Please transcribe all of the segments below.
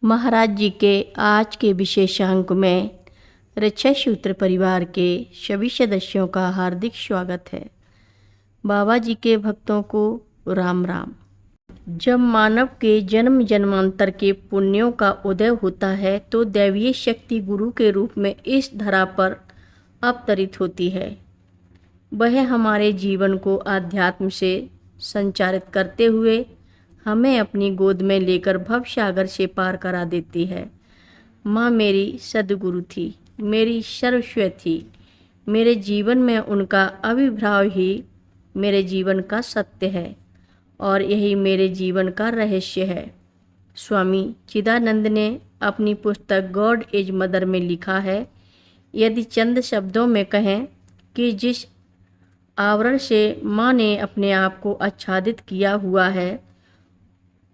महाराज जी के आज के विशेषांक में रक्षा सूत्र परिवार के सभी सदस्यों का हार्दिक स्वागत है। बाबा जी के भक्तों को राम राम। जब मानव के जन्म जन्मांतर के पुण्यों का उदय होता है तो दैवीय शक्ति गुरु के रूप में इस धरा पर अवतरित होती है। वह हमारे जीवन को आध्यात्म से संचारित करते हुए हमें अपनी गोद में लेकर भव सागर से पार करा देती है। माँ मेरी सद्गुरु थी, मेरी सर्वस्व थी। मेरे जीवन में उनका आविर्भाव ही मेरे जीवन का सत्य है और यही मेरे जीवन का रहस्य है। स्वामी चिदानंद ने अपनी पुस्तक गॉड इज मदर में लिखा है, यदि चंद शब्दों में कहें कि जिस आवरण से माँ ने अपने आप को आच्छादित किया हुआ है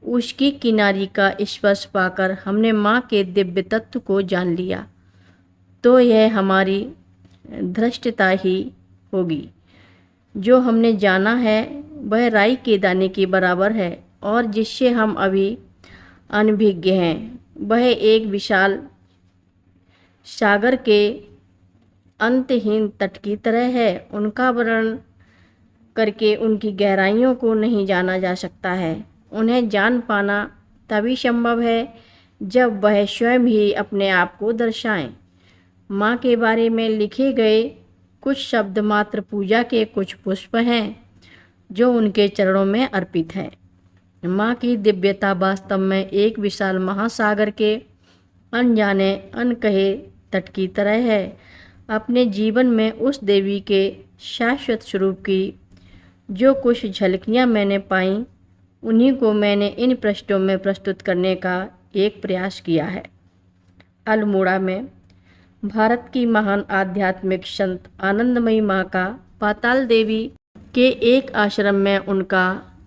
उसकी किनारी का स्पर्श पाकर हमने माँ के दिव्य तत्व को जान लिया, तो यह हमारी धृष्टता ही होगी। जो हमने जाना है वह राई के दाने के बराबर है और जिससे हम अभी अनभिज्ञ हैं वह एक विशाल सागर के अंतहीन तट की तरह है। उनका वर्णन करके उनकी गहराइयों को नहीं जाना जा सकता है। उन्हें जान पाना तभी संभव है जब वह स्वयं ही अपने आप को दर्शाएं। माँ के बारे में लिखे गए कुछ शब्द मात्र पूजा के कुछ पुष्प हैं जो उनके चरणों में अर्पित हैं। माँ की दिव्यता वास्तव में एक विशाल महासागर के अनजाने अनकहे तट की तरह है। अपने जीवन में उस देवी के शाश्वत स्वरूप की जो कुछ झलकियाँ मैंने पाईं उन्हीं को मैंने इन पृष्ठों में प्रस्तुत करने का एक प्रयास किया है। अल्मोड़ा में भारत की महान आध्यात्मिक संत आनंदमयी माँ का पाताल देवी के एक आश्रम में उनका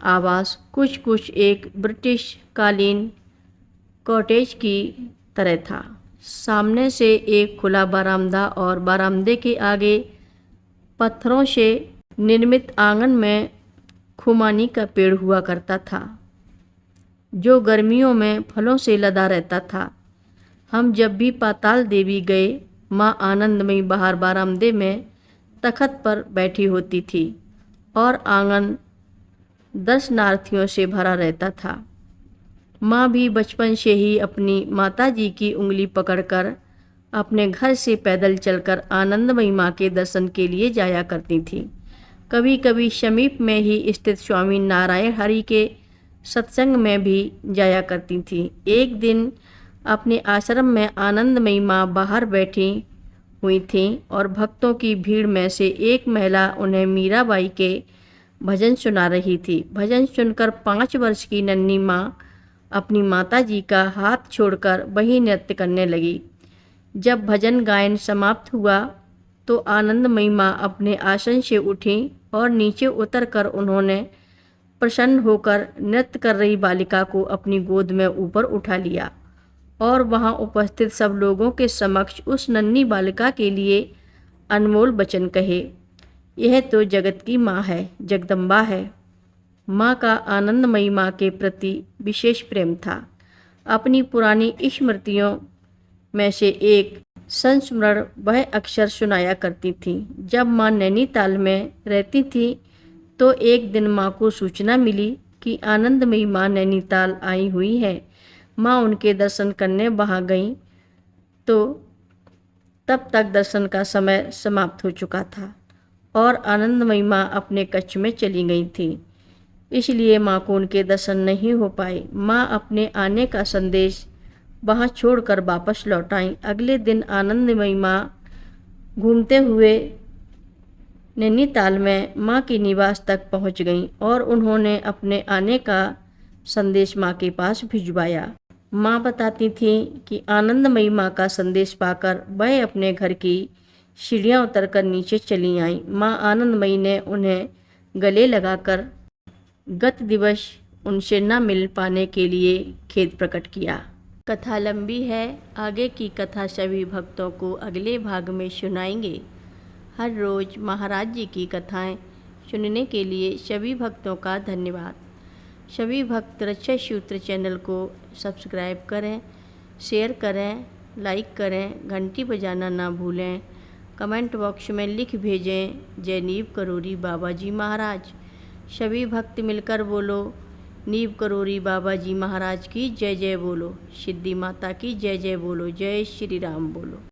आवास कुछ एक ब्रिटिश कालीन कॉटेज की तरह था। सामने से एक खुला बरामदा और बरामदे के आगे पत्थरों से निर्मित आंगन में खुमानी का पेड़ हुआ करता था जो गर्मियों में फलों से लदा रहता था। हम जब भी पाताल देवी गए माँ आनंदमयी बाहर बरामदे में तखत पर बैठी होती थी और आंगन दर्शनार्थियों से भरा रहता था। माँ भी बचपन से ही अपनी माताजी की उंगली पकड़कर अपने घर से पैदल चलकर आनंदमयी माँ के दर्शन के लिए जाया करती थी। कभी कभी समीप में ही स्थित स्वामी नारायण हरि के सत्संग में भी जाया करती थी। एक दिन अपने आश्रम में आनंदमयी माँ बाहर बैठी हुई थीं और भक्तों की भीड़ में से एक महिला उन्हें मीराबाई के भजन सुना रही थी। भजन सुनकर 5 वर्ष की नन्ही माँ अपनी माताजी का हाथ छोड़कर वही नृत्य करने लगी। जब भजन गायन समाप्त हुआ तो आनंदमयी माँ अपने आसन से उठी और नीचे उतरकर उन्होंने प्रसन्न होकर नृत्य कर रही बालिका को अपनी गोद में ऊपर उठा लिया और वहां उपस्थित सब लोगों के समक्ष उस नन्ही बालिका के लिए अनमोल वचन कहे, यह तो जगत की माँ है, जगदम्बा है। माँ का आनंदमयी माँ के प्रति विशेष प्रेम था। अपनी पुरानी स्मृतियों में से एक संस्मरण वह अक्सर सुनाया करती थी। जब माँ नैनीताल में रहती थी तो एक दिन माँ को सूचना मिली कि आनंदमयी माँ नैनीताल आई हुई है। माँ उनके दर्शन करने वहाँ गईं तो तब तक दर्शन का समय समाप्त हो चुका था और आनंदमयी माँ अपने कक्ष में चली गई थी, इसलिए माँ को उनके दर्शन नहीं हो पाए। माँ अपने आने का संदेश वहाँ छोड़कर वापस लौट आईं। अगले दिन आनंदमयी माँ घूमते हुए नैनीताल में माँ के निवास तक पहुँच गईं और उन्होंने अपने आने का संदेश माँ के पास भिजवाया। माँ बताती थीं कि आनंदमयी माँ का संदेश पाकर वह अपने घर की सीढ़ियाँ उतरकर नीचे चली आईं। माँ आनंदमयी ने उन्हें गले लगाकर गत दिवस उनसे न मिल पाने के लिए खेद प्रकट किया। कथा लंबी है, आगे की कथा सभी भक्तों को अगले भाग में सुनाएंगे। हर रोज़ महाराज जी की कथाएं सुनने के लिए सभी भक्तों का धन्यवाद। सभी भक्त रक्षा सूत्र चैनल को सब्सक्राइब करें, शेयर करें, लाइक करें, घंटी बजाना ना भूलें। कमेंट बॉक्स में लिख भेजें जय नीव करोरी बाबा जी महाराज। सभी भक्त मिलकर बोलो नीव करोरी बाबा जी महाराज की जय जय बोलो, सिद्धि माता की जय जय बोलो, जय श्री राम बोलो।